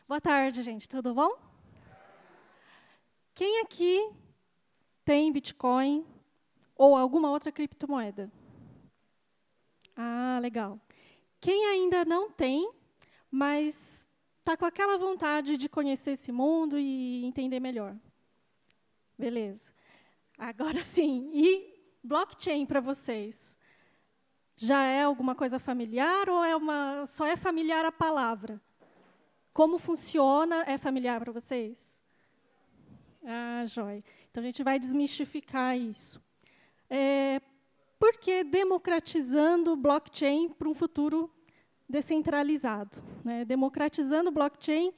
Boa tarde, gente. Tudo bom? Quem aqui tem Bitcoin ou alguma outra criptomoeda? Ah, legal. Quem ainda não tem, mas está com aquela vontade de conhecer esse mundo e entender melhor? Beleza. Agora sim. E blockchain para vocês? Já é alguma coisa familiar ou só é familiar a palavra? Como funciona é familiar para vocês? Ah, joia. Então, a gente vai desmistificar isso. Por que democratizando o blockchain para um futuro descentralizado? Né? Democratizando o blockchain,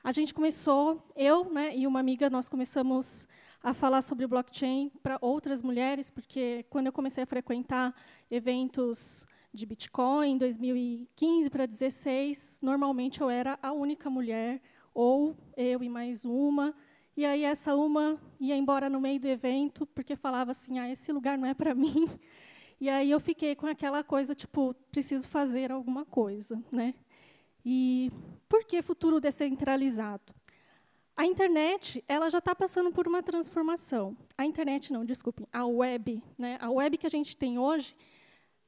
a gente começou, eu e uma amiga, nós começamos a falar sobre blockchain para outras mulheres, porque quando eu comecei a frequentar eventos de Bitcoin, em 2015 para 2016, normalmente eu era a única mulher, ou eu e mais uma, e aí essa uma ia embora no meio do evento, porque falava assim, esse lugar não é para mim. E aí eu fiquei com aquela coisa, tipo, preciso fazer alguma coisa. Né? E por que futuro descentralizado? A internet ela já está passando por uma transformação. A internet, não, desculpem, a web. Né? A web que a gente tem hoje,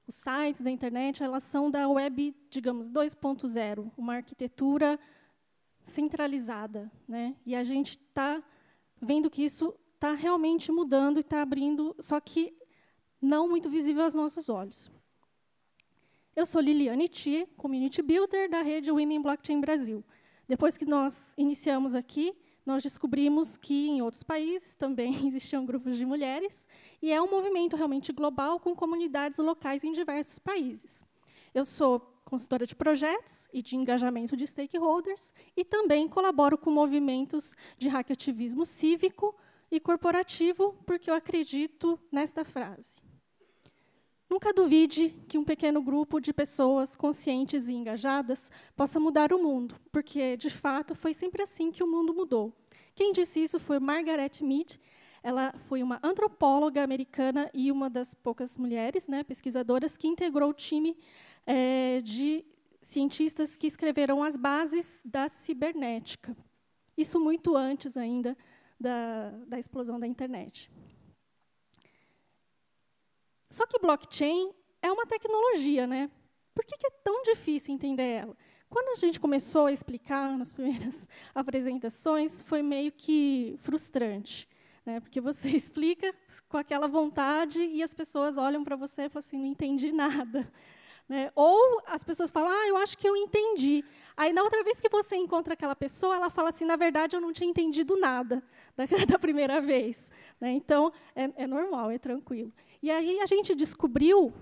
os sites da internet, elas são da web, digamos, 2.0, uma arquitetura centralizada. Né? E a gente está vendo que isso está realmente mudando e está abrindo, só que não muito visível aos nossos olhos. Eu sou Liliane Thier, Community Builder da rede Women Blockchain Brasil. Depois que nós iniciamos aqui, nós descobrimos que em outros países também existiam grupos de mulheres, e é um movimento realmente global com comunidades locais em diversos países. Eu sou consultora de projetos e de engajamento de stakeholders, e também colaboro com movimentos de hackativismo cívico e corporativo, porque eu acredito nesta frase. Nunca duvide que um pequeno grupo de pessoas conscientes e engajadas possa mudar o mundo, porque, de fato, foi sempre assim que o mundo mudou. Quem disse isso foi Margaret Mead. Ela foi uma antropóloga americana e uma das poucas mulheres, pesquisadoras, que integrou o time de cientistas que escreveram as bases da cibernética. Isso muito antes ainda da explosão da internet. Só que blockchain é uma tecnologia, né? Por que é tão difícil entender ela? Quando a gente começou a explicar nas primeiras apresentações, foi meio que frustrante, né? Porque você explica com aquela vontade e as pessoas olham para você e falam assim, não entendi nada. Né? Ou as pessoas falam, eu acho que eu entendi. Aí, na outra vez que você encontra aquela pessoa, ela fala assim, na verdade, eu não tinha entendido nada da primeira vez. Né? Então, é normal, é tranquilo. E aí a gente descobriu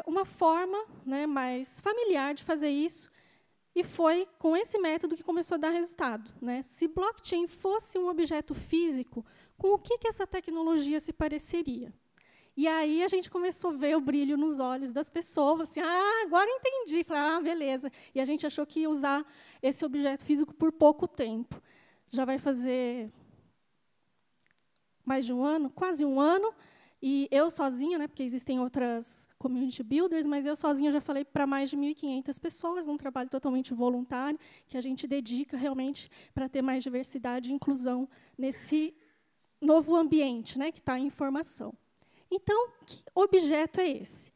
uma forma mais familiar de fazer isso, e foi com esse método que começou a dar resultado. Né? Se blockchain fosse um objeto físico, com o que essa tecnologia se pareceria? E aí a gente começou a ver o brilho nos olhos das pessoas, assim, agora entendi. Falei, beleza. E a gente achou que ia usar esse objeto físico por pouco tempo. Já vai fazer mais de um ano, quase um ano, e eu sozinha, porque existem outras community builders, mas eu sozinha já falei para mais de 1.500 pessoas, um trabalho totalmente voluntário, que a gente dedica realmente para ter mais diversidade e inclusão nesse novo ambiente, que está em formação. Então, que objeto é esse?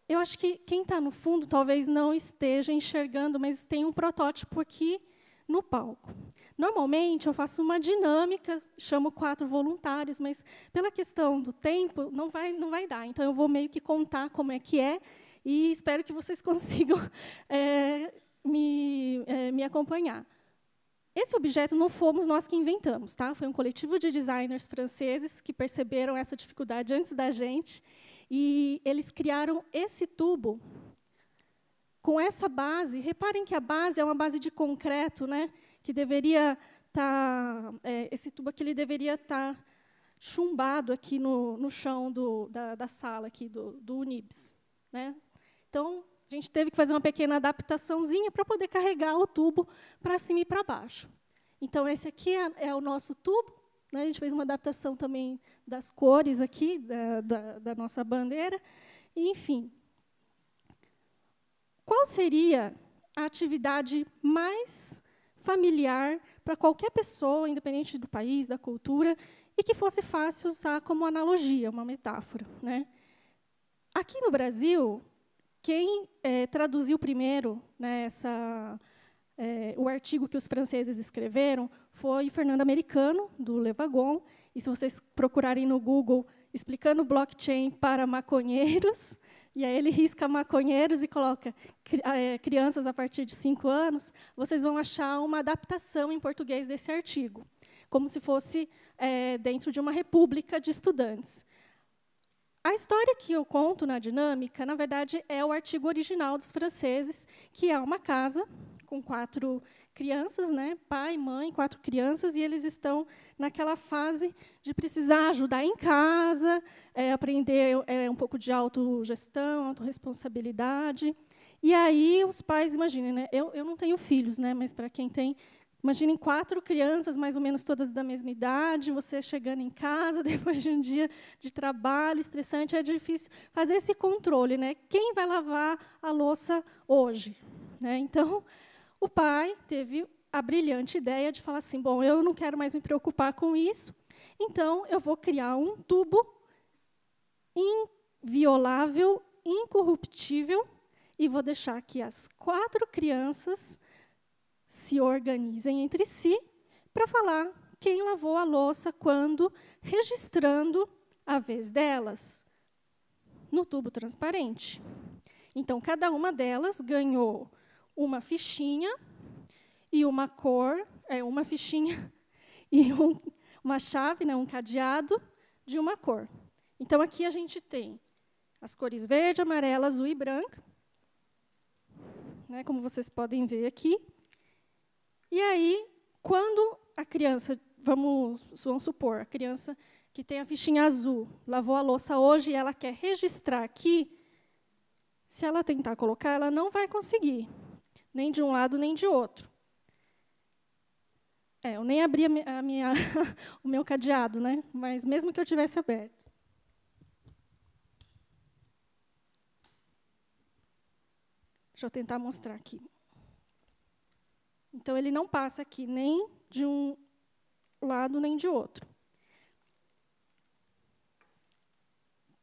Eu acho que quem está no fundo talvez não esteja enxergando, mas tem um protótipo aqui no palco. Normalmente, eu faço uma dinâmica, chamo 4 voluntários, mas, pela questão do tempo, não vai dar. Então, eu vou meio que contar como é que é, e espero que vocês consigam me acompanhar. Esse objeto não fomos nós que inventamos, tá? Foi um coletivo de designers franceses que perceberam essa dificuldade antes da gente, e eles criaram esse tubo com essa base. Reparem que a base é uma base de concreto, que deveria estar... esse tubo aqui ele deveria estar chumbado aqui no chão da sala aqui do Unibs. Então, a gente teve que fazer uma pequena adaptaçãozinha para poder carregar o tubo para cima e para baixo. Então, esse aqui é o nosso tubo. A gente fez uma adaptação também das cores aqui, da nossa bandeira. E, enfim, qual seria a atividade mais familiar para qualquer pessoa, independente do país, da cultura, e que fosse fácil usar como analogia, uma metáfora, né? Aqui no Brasil, quem traduziu primeiro, né, o artigo que os franceses escreveram foi Fernando Americano, do Le Wagon. E se vocês procurarem no Google explicando blockchain para maconheiros, e aí ele risca maconheiros e coloca crianças a partir de 5 anos, vocês vão achar uma adaptação em português desse artigo, como se fosse dentro de uma república de estudantes. A história que eu conto na dinâmica, na verdade, é o artigo original dos franceses, que é uma casa com 4 crianças, né? Pai, mãe, 4 crianças, e eles estão naquela fase de precisar ajudar em casa, aprender um pouco de autogestão, autorresponsabilidade. E aí os pais, imaginem, né? Eu não tenho filhos, né? Mas para quem tem, imaginem 4 crianças, mais ou menos todas da mesma idade, você chegando em casa depois de um dia de trabalho estressante, é difícil fazer esse controle, né? Quem vai lavar a louça hoje, né? Então, o pai teve a brilhante ideia de falar assim, bom, eu não quero mais me preocupar com isso, então eu vou criar um tubo inviolável, incorruptível, e vou deixar que as 4 crianças se organizem entre si para falar quem lavou a louça quando, registrando a vez delas no tubo transparente. Então, cada uma delas ganhou uma fichinha e uma cor, uma fichinha e uma chave, né, um cadeado de uma cor. Então, aqui a gente tem as cores verde, amarela, azul e branca, né, como vocês podem ver aqui. E aí, quando a criança, vamos supor, a criança que tem a fichinha azul, lavou a louça hoje e ela quer registrar aqui, se ela tentar colocar, ela não vai conseguir, nem de um lado, nem de outro. Eu nem abri o meu cadeado, né? Mas mesmo que eu tivesse aberto. Deixa eu tentar mostrar aqui. Então, ele não passa aqui nem de um lado, nem de outro.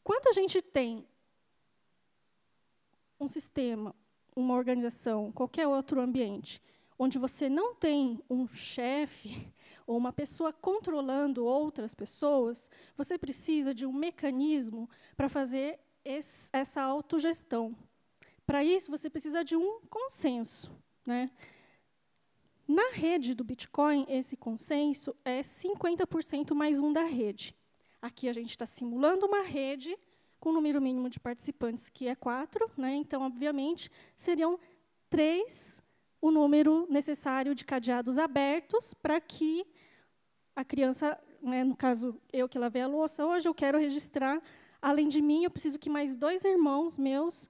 Quando a gente tem um sistema, uma organização, qualquer outro ambiente, onde você não tem um chefe ou uma pessoa controlando outras pessoas, você precisa de um mecanismo para fazer essa autogestão. Para isso, você precisa de um consenso, né? Na rede do Bitcoin, esse consenso é 50% mais 1 da rede. Aqui a gente está simulando uma rede com um número mínimo de participantes, que é 4, né? Então, obviamente, seriam 3 o número necessário de cadeados abertos para que a criança, né, no caso, eu que lavei a louça hoje, eu quero registrar, além de mim, eu preciso que mais 2 irmãos meus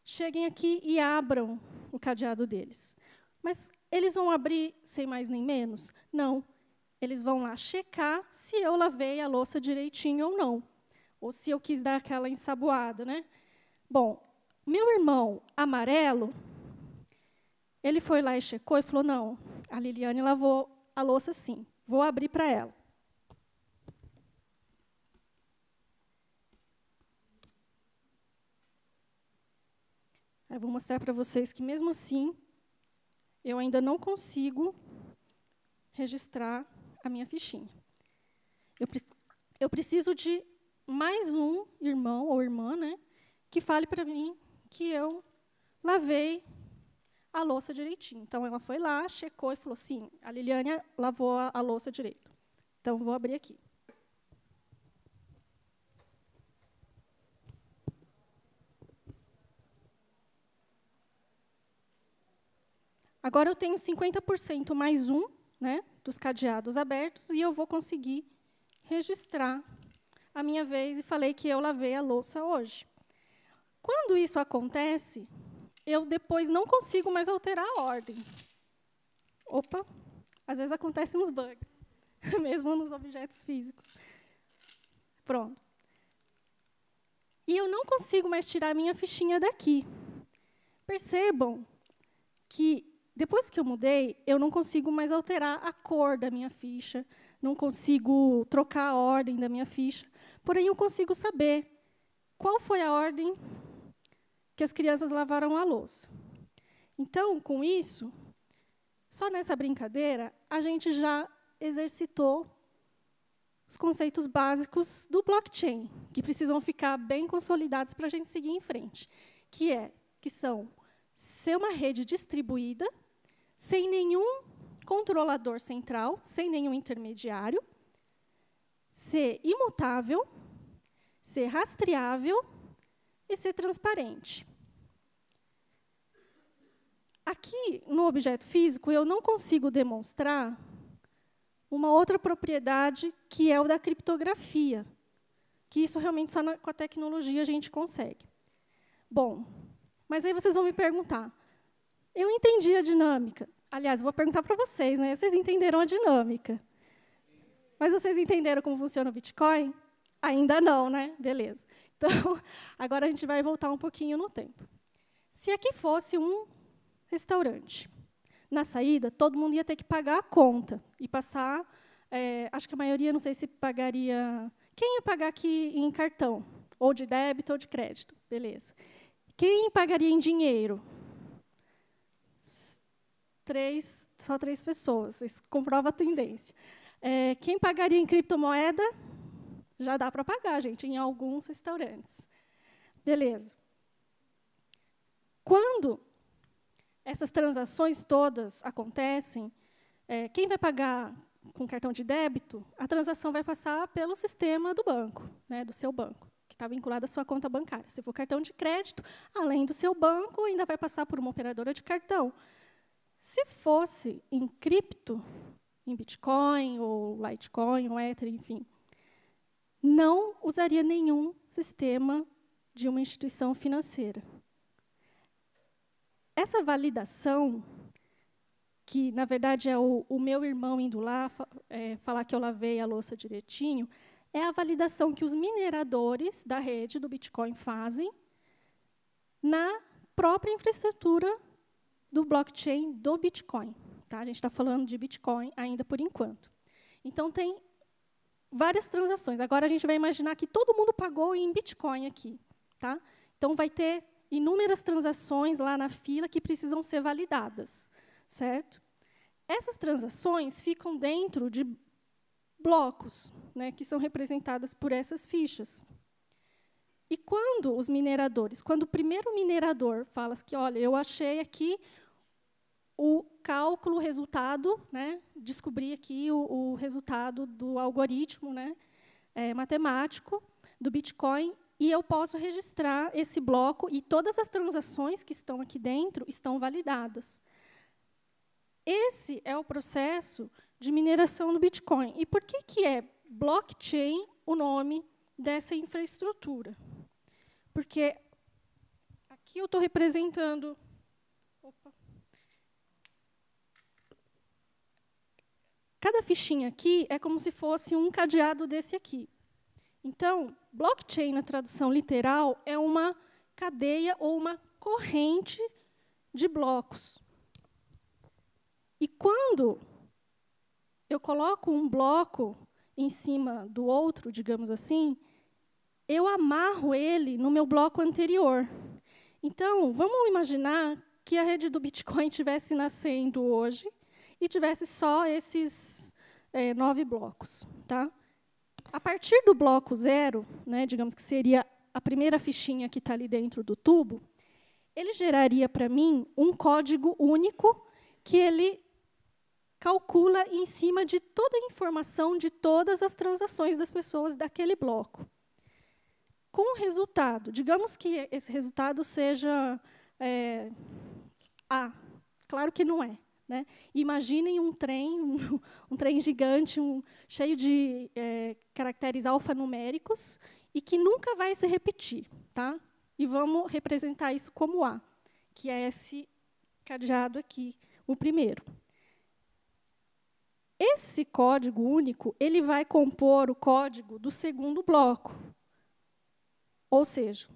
cheguem aqui e abram o cadeado deles. Mas eles vão abrir sem mais nem menos? Não. Eles vão lá checar se eu lavei a louça direitinho ou não. Ou se eu quis dar aquela ensaboada, né? Bom, meu irmão amarelo, ele foi lá e checou e falou, não, a Liliane lavou a louça sim, vou abrir para ela. Eu vou mostrar para vocês que, mesmo assim, eu ainda não consigo registrar a minha fichinha. Eu preciso de mais um irmão ou irmã, né, que fale para mim que eu lavei a louça direitinho. Então, ela foi lá, checou e falou, sim, a Liliane lavou a louça direito. Então, vou abrir aqui. Agora, eu tenho 50% mais 1, né, dos cadeados abertos, e eu vou conseguir registrar a minha vez e falei que eu lavei a louça hoje. Quando isso acontece, eu depois não consigo mais alterar a ordem. Opa, às vezes acontecem uns bugs, mesmo nos objetos físicos. Pronto. E eu não consigo mais tirar a minha fichinha daqui. Percebam que, depois que eu mudei, eu não consigo mais alterar a cor da minha ficha, não consigo trocar a ordem da minha ficha, porém, eu consigo saber qual foi a ordem que as crianças lavaram a louça. Então, com isso, só nessa brincadeira, a gente já exercitou os conceitos básicos do blockchain, que precisam ficar bem consolidados para a gente seguir em frente, que são ser uma rede distribuída, sem nenhum controlador central, sem nenhum intermediário, ser imutável, ser rastreável e ser transparente. Aqui, no objeto físico, eu não consigo demonstrar uma outra propriedade, que é o da criptografia, que isso realmente só com a tecnologia a gente consegue. Bom, mas aí vocês vão me perguntar, eu entendi a dinâmica. Aliás, vou perguntar para vocês, né? Vocês entenderam a dinâmica? Mas vocês entenderam como funciona o Bitcoin? Ainda não, né? Beleza. Então, agora a gente vai voltar um pouquinho no tempo. Se aqui fosse um restaurante, na saída, todo mundo ia ter que pagar a conta e passar, acho que a maioria, não sei se pagaria... Quem ia pagar aqui em cartão? Ou de débito ou de crédito? Beleza. Quem pagaria em dinheiro? Só 3 pessoas. Isso comprova a tendência. Quem pagaria em criptomoeda? Já dá para pagar, gente, em alguns restaurantes. Beleza. Quando essas transações todas acontecem, quem vai pagar com cartão de débito, a transação vai passar pelo sistema do banco, né, do seu banco, que está vinculado à sua conta bancária. Se for cartão de crédito, além do seu banco, ainda vai passar por uma operadora de cartão. Se fosse em cripto, em Bitcoin, ou Litecoin, ou Ether, enfim, não usaria nenhum sistema de uma instituição financeira. Essa validação, que, na verdade, é o meu irmão indo lá falar que eu lavei a louça direitinho, é a validação que os mineradores da rede do Bitcoin fazem na própria infraestrutura do blockchain do Bitcoin. Tá? A gente está falando de Bitcoin ainda por enquanto. Então, tem várias transações. Agora, a gente vai imaginar que todo mundo pagou em Bitcoin aqui. Tá? Então, vai ter inúmeras transações lá na fila que precisam ser validadas, certo? Essas transações ficam dentro de blocos, né, que são representadas por essas fichas. E quando o primeiro minerador fala que, olha, eu achei aqui o cálculo, o resultado, né, descobri aqui o resultado do algoritmo, né, matemático do Bitcoin, e eu posso registrar esse bloco, e todas as transações que estão aqui dentro estão validadas. Esse é o processo de mineração do Bitcoin. E por que é blockchain o nome dessa infraestrutura? Porque aqui eu estou representando... Opa. Cada fichinha aqui é como se fosse um cadeado desse aqui. Então, blockchain, na tradução literal, é uma cadeia ou uma corrente de blocos. E quando eu coloco um bloco em cima do outro, digamos assim, eu amarro ele no meu bloco anterior. Então, vamos imaginar que a rede do Bitcoin estivesse nascendo hoje e tivesse só esses 9 blocos. Tá? A partir do bloco 0, né, digamos que seria a primeira fichinha que está ali dentro do tubo, ele geraria para mim um código único que ele calcula em cima de toda a informação de todas as transações das pessoas daquele bloco. Com o resultado, digamos que esse resultado seja A. Claro que não é. Né? Imaginem um trem, um trem gigante, cheio de caracteres alfanuméricos, e que nunca vai se repetir. Tá? E vamos representar isso como A, que é esse cadeado aqui, o primeiro. Esse código único ele vai compor o código do segundo bloco. Ou seja,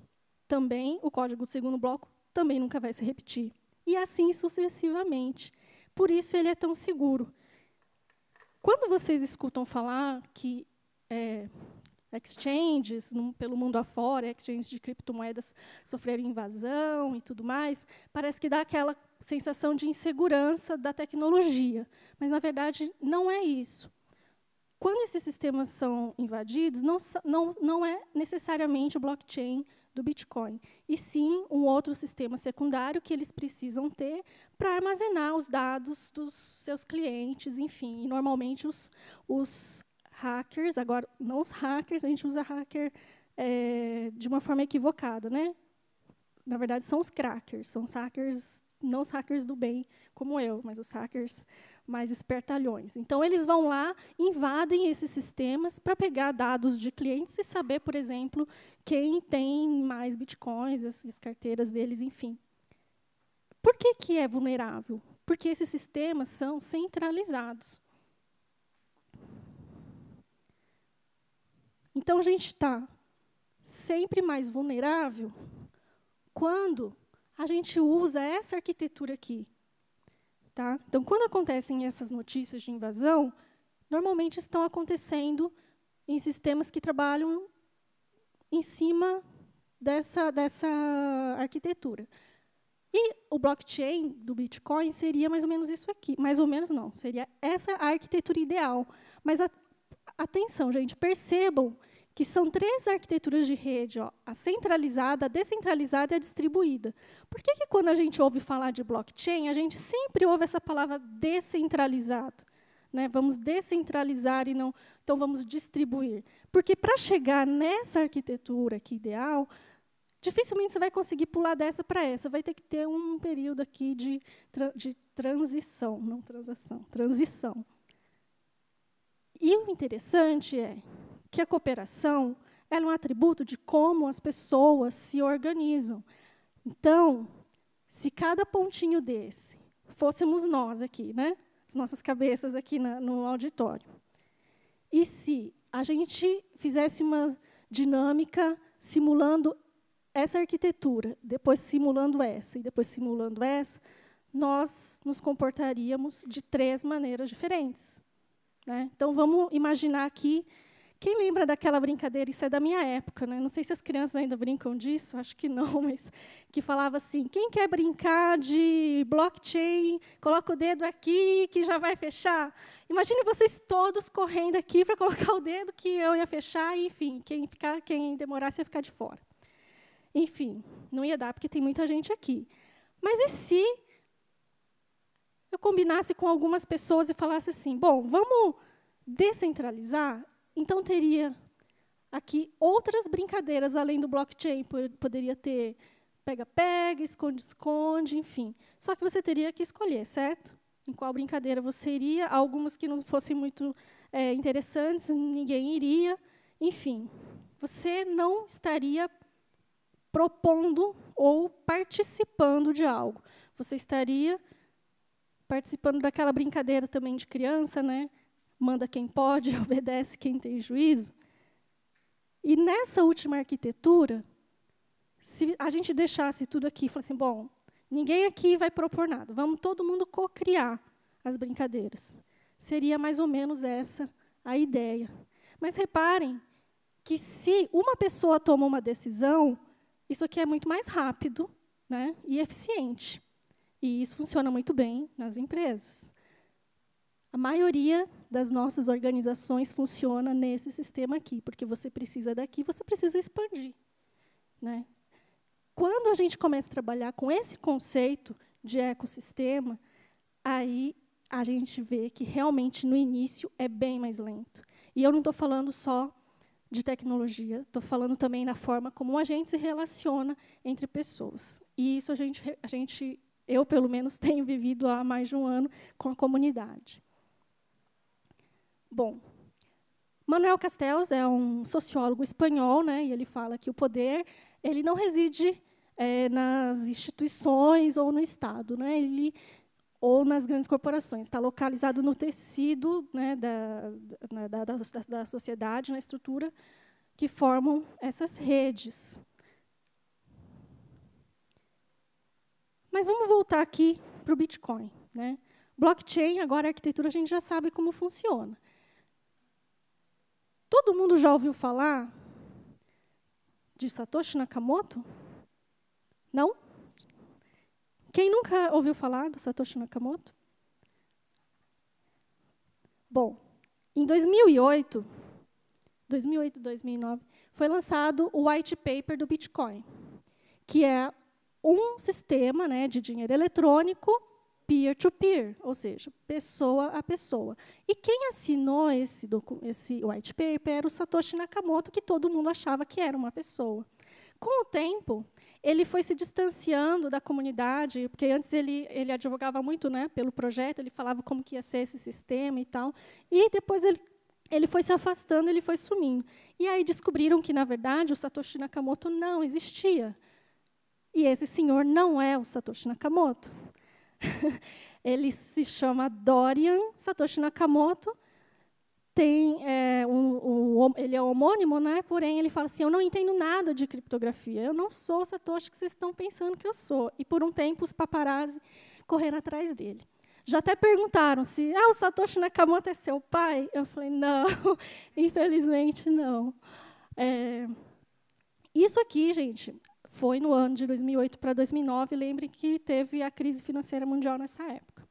também o código do segundo bloco também nunca vai se repetir. e assim sucessivamente. Por isso ele é tão seguro. Quando vocês escutam falar que exchanges, pelo mundo afora, exchanges de criptomoedas sofreram invasão e tudo mais, parece que dá aquela sensação de insegurança da tecnologia. Mas, na verdade, não é isso. Quando esses sistemas são invadidos, não é necessariamente o blockchain do Bitcoin, e sim um outro sistema secundário que eles precisam ter para armazenar os dados dos seus clientes, enfim. E, normalmente, os hackers, agora, não os hackers, a gente usa hacker de uma forma equivocada, né? Na verdade, são os crackers, são os hackers, não os hackers do bem, como eu, mas os hackers mais espertalhões. Então, eles vão lá, invadem esses sistemas para pegar dados de clientes e saber, por exemplo, quem tem mais bitcoins, as carteiras deles, enfim. Por que é vulnerável? Porque esses sistemas são centralizados. Então, a gente está sempre mais vulnerável quando a gente usa essa arquitetura aqui. Tá? Então, quando acontecem essas notícias de invasão, normalmente estão acontecendo em sistemas que trabalham em cima dessa arquitetura. E o blockchain do Bitcoin seria mais ou menos isso aqui. Mais ou menos não, seria essa a arquitetura ideal. Mas, atenção, gente, percebam que são 3 arquiteturas de rede, ó, a centralizada, a descentralizada e a distribuída. Por que quando a gente ouve falar de blockchain, a gente sempre ouve essa palavra descentralizado? Né? Vamos descentralizar e não... Então, vamos distribuir. Porque, para chegar nessa arquitetura aqui ideal, dificilmente você vai conseguir pular dessa para essa. Vai ter que ter um período aqui de transição, não transação, transição. E o interessante é que a cooperação é um atributo de como as pessoas se organizam. Então, se cada pontinho desse fôssemos nós aqui, né? As nossas cabeças aqui no auditório, e se a gente fizesse uma dinâmica simulando essa arquitetura, depois simulando essa e depois simulando essa, nós nos comportaríamos de 3 maneiras diferentes. Né? Então, vamos imaginar aqui. Quem lembra daquela brincadeira? Isso é da minha época, né? Não sei se as crianças ainda brincam disso, acho que não, mas que falava assim: quem quer brincar de blockchain, coloca o dedo aqui que já vai fechar. Imagine vocês todos correndo aqui para colocar o dedo que eu ia fechar, e, enfim, quem demorasse ia ficar de fora. Enfim, não ia dar, porque tem muita gente aqui. Mas e se eu combinasse com algumas pessoas e falasse assim: bom, vamos descentralizar? Então, teria aqui outras brincadeiras além do blockchain. Poderia ter pega-pega, esconde-esconde, enfim. Só que você teria que escolher, certo? Em qual brincadeira você iria. Algumas que não fossem muito interessantes, ninguém iria. Enfim, você não estaria propondo ou participando de algo. Você estaria participando daquela brincadeira também de criança, né? Manda quem pode, obedece quem tem juízo. E nessa última arquitetura, se a gente deixasse tudo aqui e falasse assim: bom, ninguém aqui vai propor nada, vamos todo mundo co-criar as brincadeiras. Seria mais ou menos essa a ideia. Mas reparem que, se uma pessoa toma uma decisão, isso aqui é muito mais rápido, né, e eficiente. E isso funciona muito bem nas empresas. A maioria das nossas organizações funciona nesse sistema aqui, porque você precisa daqui, você precisa expandir. Né? Quando a gente começa a trabalhar com esse conceito de ecossistema, aí a gente vê que, realmente, no início, é bem mais lento. E eu não estou falando só de tecnologia, estou falando também na forma como a gente se relaciona entre pessoas. E isso eu, pelo menos, tenho vivido há mais de um ano com a comunidade. Bom, Manuel Castells é um sociólogo espanhol, né, e ele fala que o poder ele não reside nas instituições ou no Estado, né, ou nas grandes corporações. Está localizado no tecido, né, da sociedade, na estrutura que formam essas redes. Mas vamos voltar aqui para o Bitcoin, né? Blockchain, agora a arquitetura a gente já sabe como funciona. Todo mundo já ouviu falar de Satoshi Nakamoto? Não? Quem nunca ouviu falar do Satoshi Nakamoto? Bom, em 2008, 2009, foi lançado o White Paper do Bitcoin, que é um sistema, né, de dinheiro eletrônico peer-to-peer, ou seja, pessoa a pessoa. E quem assinou esse white paper era o Satoshi Nakamoto, que todo mundo achava que era uma pessoa. Com o tempo, ele foi se distanciando da comunidade, porque antes ele advogava muito, né, pelo projeto, ele falava como que ia ser esse sistema e tal, e depois ele foi se afastando, ele foi sumindo. E aí descobriram que, na verdade, o Satoshi Nakamoto não existia. E esse senhor não é o Satoshi Nakamoto. Ele se chama Dorian Satoshi Nakamoto. Ele é homônimo, né? Porém, ele fala assim, eu não entendo nada de criptografia. Eu não sou o Satoshi que vocês estão pensando que eu sou. E, por um tempo, os paparazzi correram atrás dele. Já até perguntaram se o Satoshi Nakamoto é seu pai. Eu falei, não, infelizmente não. Isso aqui, gente, foi no ano de 2008 para 2009. Lembrem que teve a crise financeira mundial nessa época.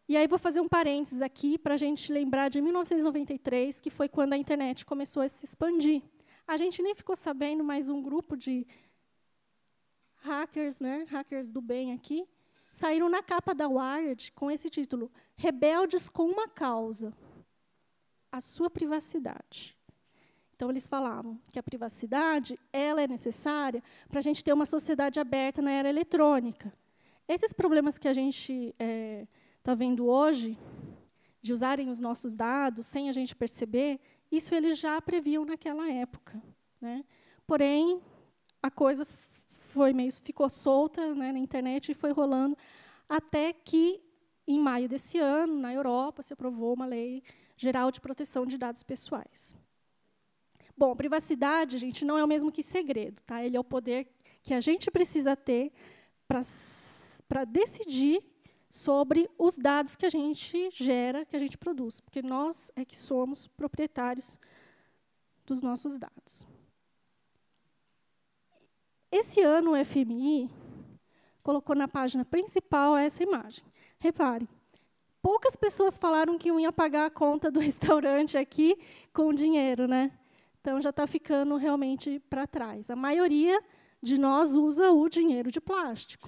E aí vou fazer um parênteses aqui para a gente lembrar de 1993, que foi quando a internet começou a se expandir. A gente nem ficou sabendo, mas um grupo de hackers, né, hackers do bem aqui, saíram na capa da Wired com esse título, Rebeldes com uma causa, a sua privacidade. Então, eles falavam que a privacidade ela é necessária para a gente ter uma sociedade aberta na era eletrônica. Esses problemas que a gente está vendo hoje, de usarem os nossos dados sem a gente perceber, isso eles já previam naquela época, né? Porém, a coisa ficou solta, né, na internet e foi rolando até que, em maio desse ano, na Europa, se aprovou uma lei geral de proteção de dados pessoais. Bom, privacidade, gente, não é o mesmo que segredo, tá? Ele é o poder que a gente precisa ter para decidir sobre os dados que a gente gera, que a gente produz, porque nós é que somos proprietários dos nossos dados. Esse ano o FMI colocou na página principal essa imagem. Reparem, poucas pessoas falaram que iam pagar a conta do restaurante aqui com dinheiro, né? Então, já está ficando realmente para trás. A maioria de nós usa o dinheiro de plástico.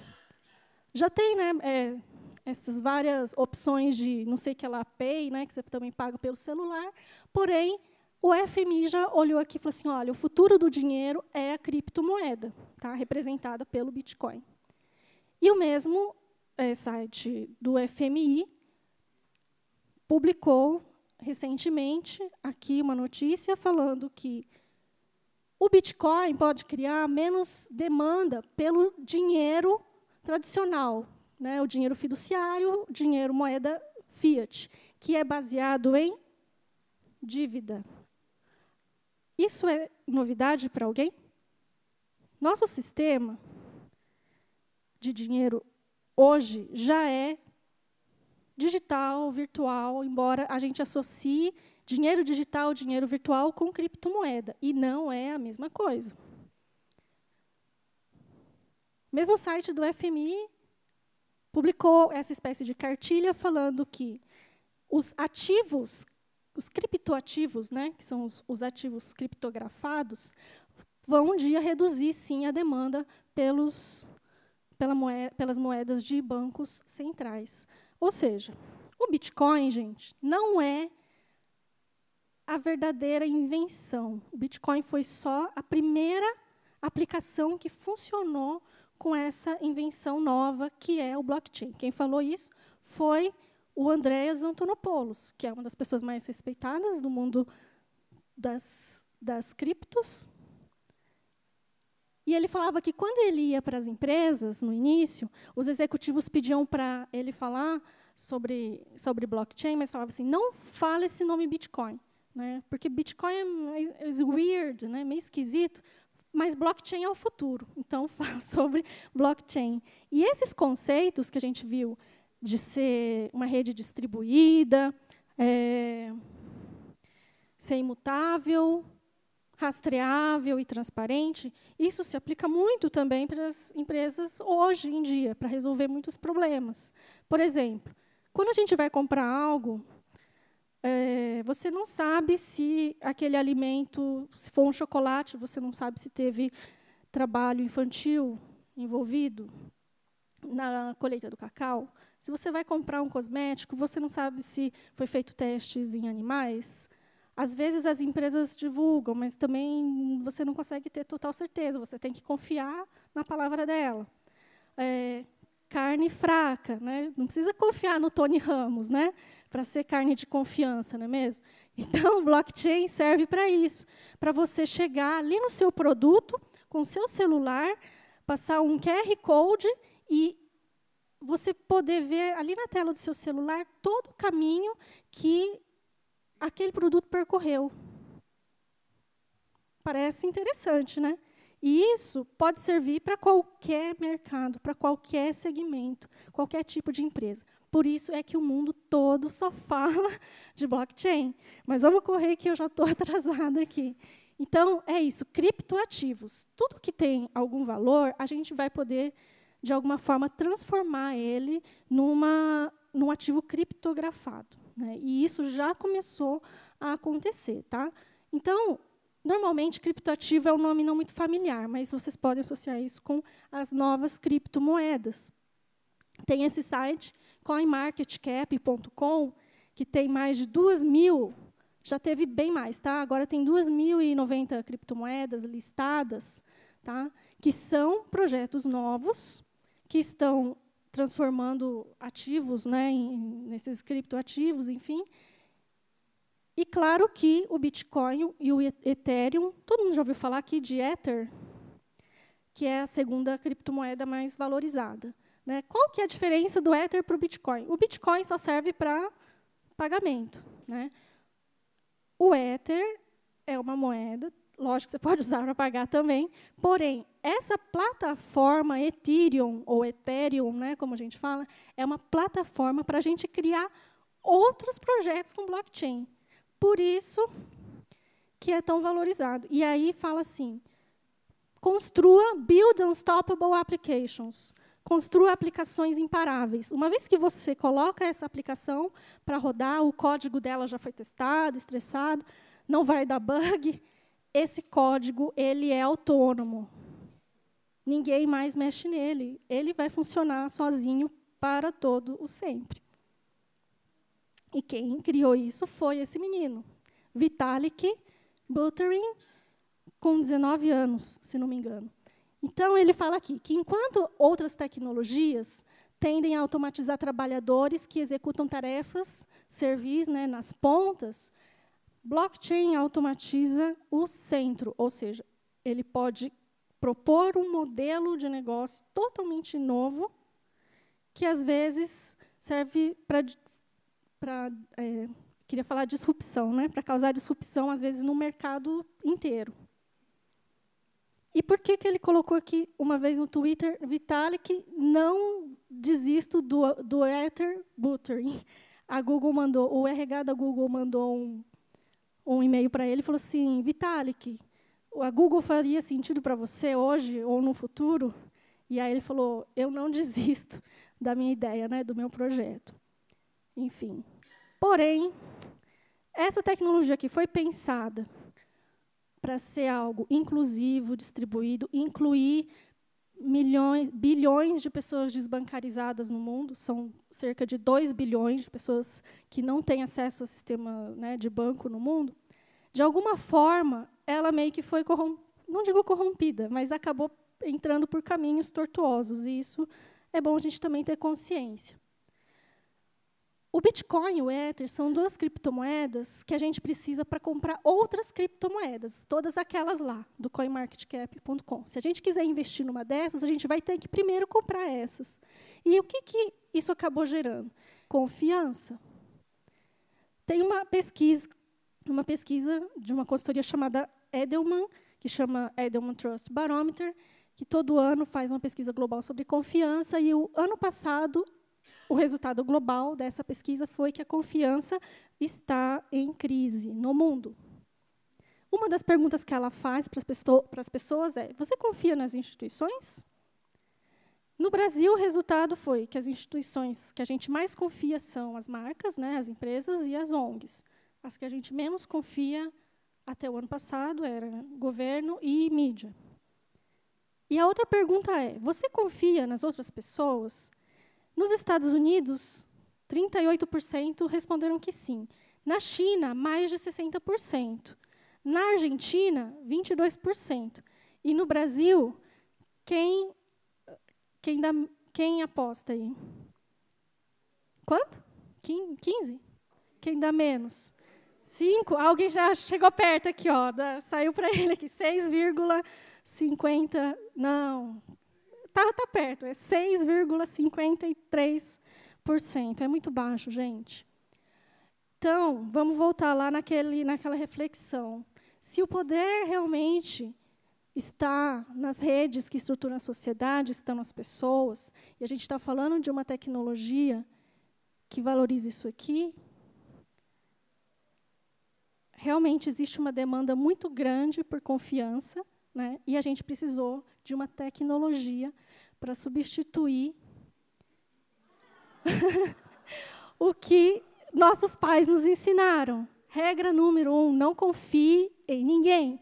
Já tem, né, essas várias opções de não sei o que lá, Pay, né, que você também paga pelo celular. Porém, o FMI já olhou aqui e falou assim, olha, o futuro do dinheiro é a criptomoeda, tá, representada pelo Bitcoin. E o mesmo site do FMI publicou recentemente aqui uma notícia falando que o Bitcoin pode criar menos demanda pelo dinheiro tradicional, né, o dinheiro fiduciário, o dinheiro moeda fiat, que é baseado em dívida. Isso é novidade para alguém? Nosso sistema de dinheiro hoje já é digital, virtual, embora a gente associe dinheiro digital, dinheiro virtual com criptomoeda, e não é a mesma coisa. Mesmo o site do FMI publicou essa espécie de cartilha falando que os ativos, os criptoativos, né, que são os ativos criptografados, vão um dia reduzir, sim, a demanda pelas moedas de bancos centrais. Ou seja, o Bitcoin, gente, não é a verdadeira invenção. O Bitcoin foi só a primeira aplicação que funcionou com essa invenção nova, que é o blockchain. Quem falou isso foi o Andreas Antonopoulos, que é uma das pessoas mais respeitadas do mundo das criptos. E ele falava que, quando ele ia para as empresas, no início, os executivos pediam para ele falar sobre blockchain, mas falava assim, não fale esse nome Bitcoin, né, porque Bitcoin é weird, né, meio esquisito, Mas blockchain é o futuro, então fala sobre blockchain. E esses conceitos que a gente viu de ser uma rede distribuída, ser imutável, rastreável e transparente, isso se aplica muito também para as empresas hoje em dia, para resolver muitos problemas. Por exemplo, quando a gente vai comprar algo, você não sabe se aquele alimento, se for um chocolate, você não sabe se teve trabalho infantil envolvido na colheita do cacau. Se você vai comprar um cosmético, você não sabe se foi feito testes em animais. Às vezes, as empresas divulgam, mas também você não consegue ter total certeza. Você tem que confiar na palavra dela. Carne fraca, né? Não precisa confiar no Tony Ramos, né? Para ser carne de confiança, não é mesmo? Então, o blockchain serve para isso, para você chegar ali no seu produto, com o seu celular, passar um QR Code e você poder ver ali na tela do seu celular todo o caminho que aquele produto percorreu. Parece interessante, né? E isso pode servir para qualquer mercado, para qualquer segmento, qualquer tipo de empresa. Por isso é que o mundo todo só fala de blockchain. Mas vamos correr que eu já estou atrasada aqui. Então, é isso, criptoativos. Tudo que tem algum valor, a gente vai poder, de alguma forma, transformar ele num ativo criptografado, né? E isso já começou a acontecer. Tá? Então, normalmente, criptoativo é um nome não muito familiar, mas vocês podem associar isso com as novas criptomoedas. Tem esse site, coinmarketcap.com, que tem mais de 2.000, já teve bem mais, tá? Agora tem 2.090 criptomoedas listadas, tá? Que são projetos novos, que estão transformando ativos, né, nesses criptoativos, enfim. E, claro, que o Bitcoin e o Ethereum, todo mundo já ouviu falar aqui de Ether, que é a segunda criptomoeda mais valorizada. Né? Qual que é a diferença do Ether para o Bitcoin? O Bitcoin só serve para pagamento. Né? O Ether é uma moeda, lógico que você pode usar para pagar também, porém, essa plataforma Ethereum, ou Ethereum, né, como a gente fala, é uma plataforma para a gente criar outros projetos com blockchain. Por isso que é tão valorizado. E aí fala assim, construa Build Unstoppable Applications. Construa aplicações imparáveis. Uma vez que você coloca essa aplicação para rodar, o código dela já foi testado, estressado, não vai dar bug, esse código ele é autônomo. Ninguém mais mexe nele. Ele vai funcionar sozinho para todo o sempre. E quem criou isso foi esse menino, Vitalik Buterin, com 19 anos, se não me engano. Então, ele fala aqui que, enquanto outras tecnologias tendem a automatizar trabalhadores que executam tarefas, servis, né, nas pontas, blockchain automatiza o centro, ou seja, ele pode propor um modelo de negócio totalmente novo, que, às vezes, serve queria falar disrupção, né, para causar disrupção, às vezes, no mercado inteiro. E por que ele colocou aqui, uma vez no Twitter, Vitalik, não desisto do Ether Buterin. A Google mandou, o RH da Google mandou um e-mail para ele e falou assim, Vitalik, a Google faria sentido para você hoje ou no futuro? E aí ele falou, eu não desisto da minha ideia, né, do meu projeto. Enfim. Porém, essa tecnologia aqui foi pensada para ser algo inclusivo, distribuído, incluir bilhões de pessoas desbancarizadas no mundo, são cerca de 2 bilhões de pessoas que não têm acesso ao sistema, né, de banco no mundo. De alguma forma, ela meio que foi, não digo corrompida, mas acabou entrando por caminhos tortuosos, e isso é bom a gente também ter consciência. O Bitcoin e o Ether são 2 criptomoedas que a gente precisa para comprar outras criptomoedas, todas aquelas lá, do coinmarketcap.com. Se a gente quiser investir numa dessas, a gente vai ter que primeiro comprar essas. E o que isso acabou gerando? Confiança. Tem uma pesquisa de uma consultoria chamada Edelman, que chama Edelman Trust Barometer, que todo ano faz uma pesquisa global sobre confiança, e o ano passado, o resultado global dessa pesquisa foi que a confiança está em crise no mundo. Uma das perguntas que ela faz para as pessoas é: você confia nas instituições? No Brasil, o resultado foi que as instituições que a gente mais confia são as marcas, né, as empresas e as ONGs. As que a gente menos confia, até o ano passado, era governo e mídia. E a outra pergunta é: você confia nas outras pessoas? Nos Estados Unidos, 38% responderam que sim. Na China, mais de 60%. Na Argentina, 22%. E no Brasil, quem aposta aí? Quanto? 15? Quem dá menos? 5? Alguém já chegou perto aqui, ó. Saiu para ele aqui, 6,50. Não, tá perto, é 6,53%. É muito baixo, gente. Então, vamos voltar lá naquela reflexão. Se o poder realmente está nas redes que estruturam a sociedade, estão nas pessoas, e a gente está falando de uma tecnologia que valoriza isso aqui, realmente existe uma demanda muito grande por confiança, né? E a gente precisou de uma tecnologia para substituir o que nossos pais nos ensinaram. Regra número 1, não confie em ninguém.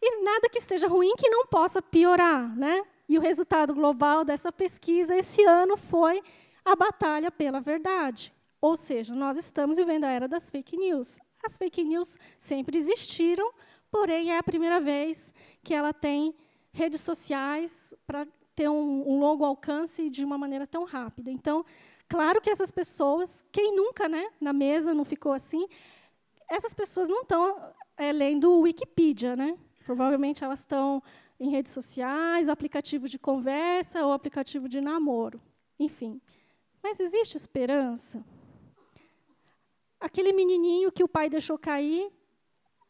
E nada que esteja ruim que não possa piorar, né? E o resultado global dessa pesquisa esse ano foi a batalha pela verdade. Ou seja, nós estamos vivendo a era das fake news. As fake news sempre existiram, porém é a primeira vez que ela tem redes sociais para ter um longo alcance de uma maneira tão rápida. Então, claro que essas pessoas, quem nunca, né, na mesa não ficou assim, essas pessoas não estão lendo o Wikipedia, né? Provavelmente elas estão em redes sociais, aplicativo de conversa ou aplicativo de namoro. Enfim. Mas existe esperança? Aquele menininho que o pai deixou cair,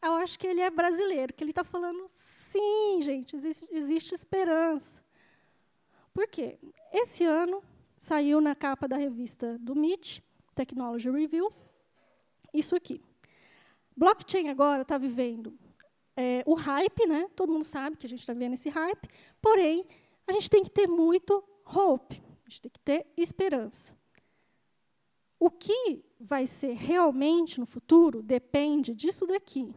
eu acho que ele é brasileiro, que ele está falando, sim, gente, existe esperança. Por quê? Esse ano saiu na capa da revista do MIT, Technology Review, isso aqui. Blockchain agora está vivendo o hype, né? Todo mundo sabe que a gente está vivendo esse hype, porém, a gente tem que ter muito hope, a gente tem que ter esperança. O que vai ser realmente no futuro depende disso daqui,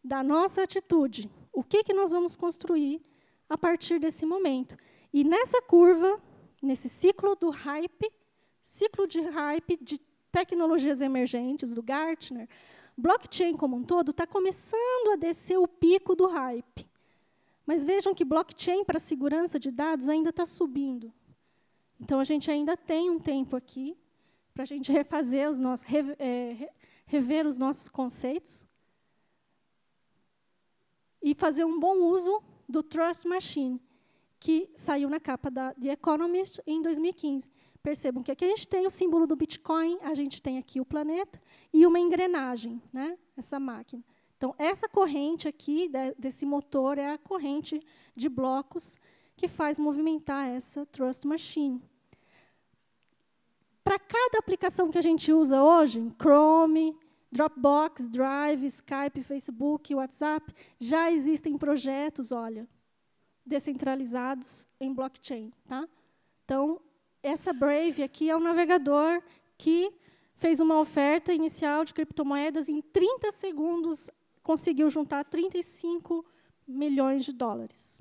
da nossa atitude. O que nós vamos construir a partir desse momento? E nessa curva, nesse ciclo de hype de tecnologias emergentes do Gartner, blockchain como um todo está começando a descer o pico do hype. Mas vejam que blockchain para segurança de dados ainda está subindo. Então, a gente ainda tem um tempo aqui para a gente refazer rever os nossos conceitos e fazer um bom uso do Trust Machine, que saiu na capa da The Economist em 2015. Percebam que aqui a gente tem o símbolo do Bitcoin, a gente tem aqui o planeta e uma engrenagem, né? Essa máquina. Então, essa corrente aqui, desse motor, é a corrente de blocos que faz movimentar essa Trust Machine. Para cada aplicação que a gente usa hoje, Chrome, Dropbox, Drive, Skype, Facebook, WhatsApp, já existem projetos, olha, descentralizados em blockchain. Tá? Então, essa Brave aqui é um navegador que fez uma oferta inicial de criptomoedas, em 30 segundos conseguiu juntar 35 milhões de dólares.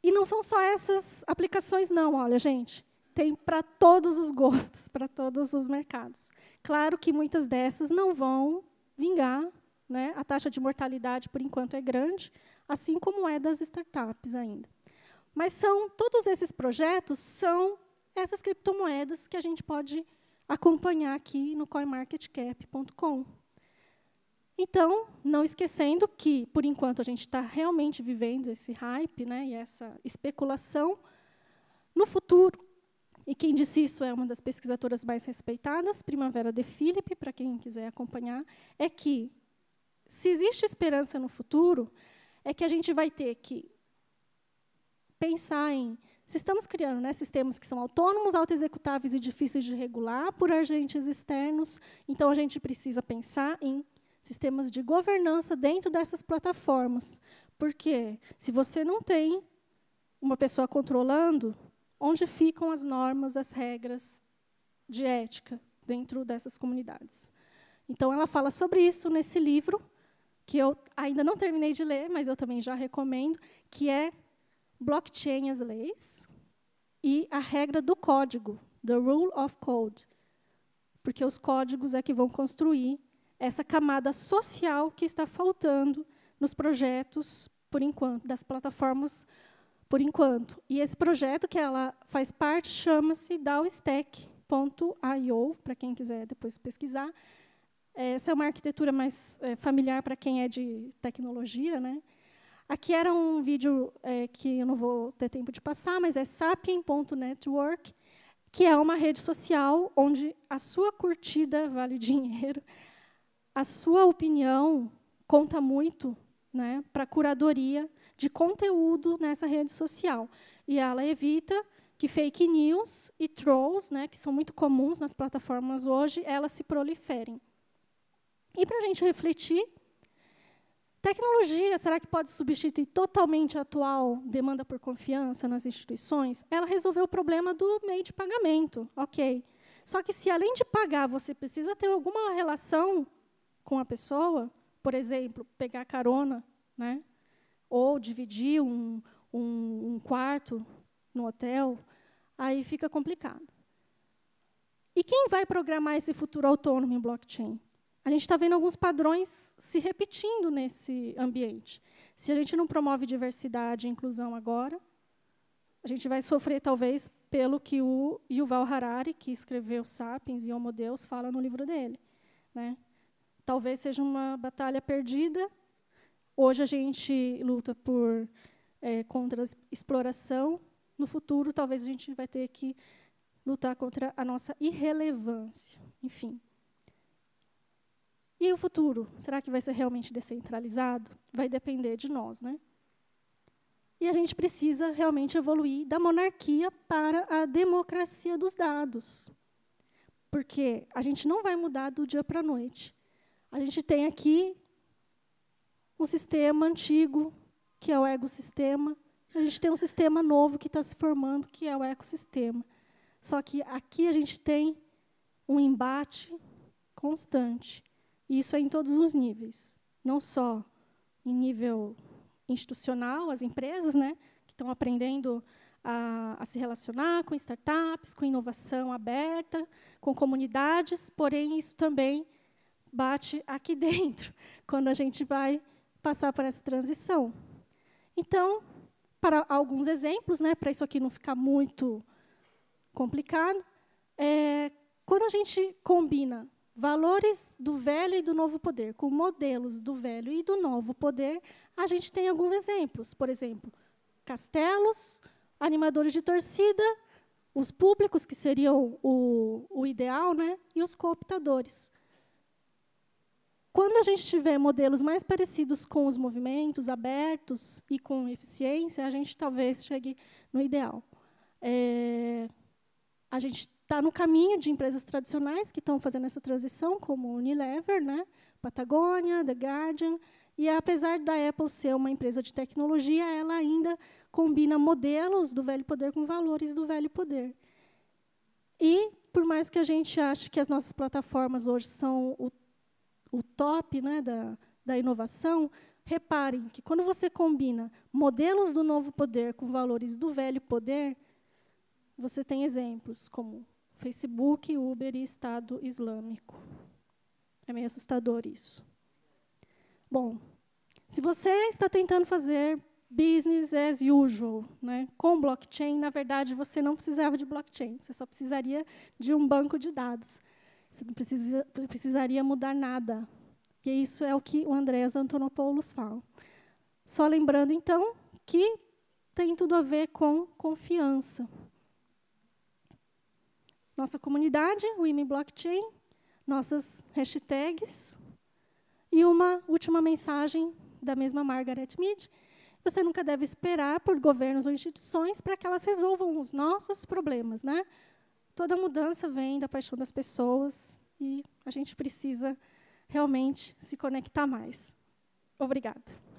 E não são só essas aplicações, não, olha, gente. Tem para todos os gostos, para todos os mercados. Claro que muitas dessas não vão vingar, né? A taxa de mortalidade, por enquanto, é grande, assim como é das startups ainda. Mas todos esses projetos são essas criptomoedas que a gente pode acompanhar aqui no coinmarketcap.com. Então, não esquecendo que, por enquanto, a gente está realmente vivendo esse hype, né, e essa especulação. No futuro, e quem disse isso é uma das pesquisadoras mais respeitadas, Primavera de Philip, para quem quiser acompanhar, é que se existe esperança no futuro, é que a gente vai ter que pensar em... Se estamos criando, né, sistemas que são autônomos, autoexecutáveis e difíceis de regular por agentes externos, então a gente precisa pensar em sistemas de governança dentro dessas plataformas. Porque se você não tem uma pessoa controlando, onde ficam as normas, as regras de ética dentro dessas comunidades? Então, ela fala sobre isso nesse livro, que eu ainda não terminei de ler, mas eu também já recomendo, que é Blockchain as Leis e a regra do código, The Rule of Code, porque os códigos é que vão construir essa camada social que está faltando nos projetos, por enquanto, das plataformas, por enquanto. E esse projeto que ela faz parte chama-se DAOstack.io, para quem quiser depois pesquisar. Essa é uma arquitetura mais familiar para quem é de tecnologia, né? Aqui era um vídeo que eu não vou ter tempo de passar, mas é sapien.network, que é uma rede social onde a sua curtida vale dinheiro, a sua opinião conta muito, né, para a curadoria de conteúdo nessa rede social. E ela evita que fake news e trolls, né, que são muito comuns nas plataformas hoje, elas se proliferem. E para a gente refletir, tecnologia, será que pode substituir totalmente a atual demanda por confiança nas instituições? Ela resolveu o problema do meio de pagamento, ok. Só que se, além de pagar, você precisa ter alguma relação com a pessoa, por exemplo, pegar carona, né, ou dividir um quarto no hotel, aí fica complicado. E quem vai programar esse futuro autônomo em blockchain? A gente está vendo alguns padrões se repetindo nesse ambiente. Se a gente não promove diversidade e inclusão agora, a gente vai sofrer, talvez, pelo que o Yuval Harari, que escreveu Sapiens e Homo Deus, fala no livro dele, né? Talvez seja uma batalha perdida. Hoje a gente luta contra a exploração. No futuro, talvez a gente vai ter que lutar contra a nossa irrelevância. Enfim. E o futuro? Será que vai ser realmente descentralizado? Vai depender de nós, né? E a gente precisa realmente evoluir da monarquia para a democracia dos dados. Porque a gente não vai mudar do dia para a noite. A gente tem aqui um sistema antigo, que é o ecossistema. A gente tem um sistema novo que está se formando, que é o ecossistema. Só que aqui a gente tem um embate constante. E isso é em todos os níveis. Não só em nível institucional, as empresas, né, que estão aprendendo a se relacionar com startups, com inovação aberta, com comunidades, porém, isso também bate aqui dentro, quando a gente vai passar por essa transição. Então, para alguns exemplos, né, para isso aqui não ficar muito complicado, quando a gente combina valores do velho e do novo poder com modelos do velho e do novo poder, a gente tem alguns exemplos. Por exemplo, castelos, animadores de torcida, os públicos, que seriam o ideal, né, e os cooptadores. Quando a gente tiver modelos mais parecidos com os movimentos abertos e com eficiência, a gente talvez chegue no ideal. A gente está no caminho de empresas tradicionais que estão fazendo essa transição, como Unilever, né, Patagônia, The Guardian, e apesar da Apple ser uma empresa de tecnologia, ela ainda combina modelos do velho poder com valores do velho poder. E, por mais que a gente ache que as nossas plataformas hoje são o top, né, da inovação, reparem que, quando você combina modelos do novo poder com valores do velho poder, você tem exemplos como Facebook, Uber e Estado Islâmico. É meio assustador isso. Bom, se você está tentando fazer business as usual, né, com blockchain, na verdade, você não precisava de blockchain, você só precisaria de um banco de dados. Você não precisaria mudar nada. E isso é o que o Andreas Antonopoulos fala. Só lembrando, então, que tem tudo a ver com confiança. Nossa comunidade, o IME Blockchain, nossas hashtags. E uma última mensagem da mesma Margaret Mead: você nunca deve esperar por governos ou instituições para que elas resolvam os nossos problemas, né? Toda mudança vem da paixão das pessoas e a gente precisa realmente se conectar mais. Obrigada.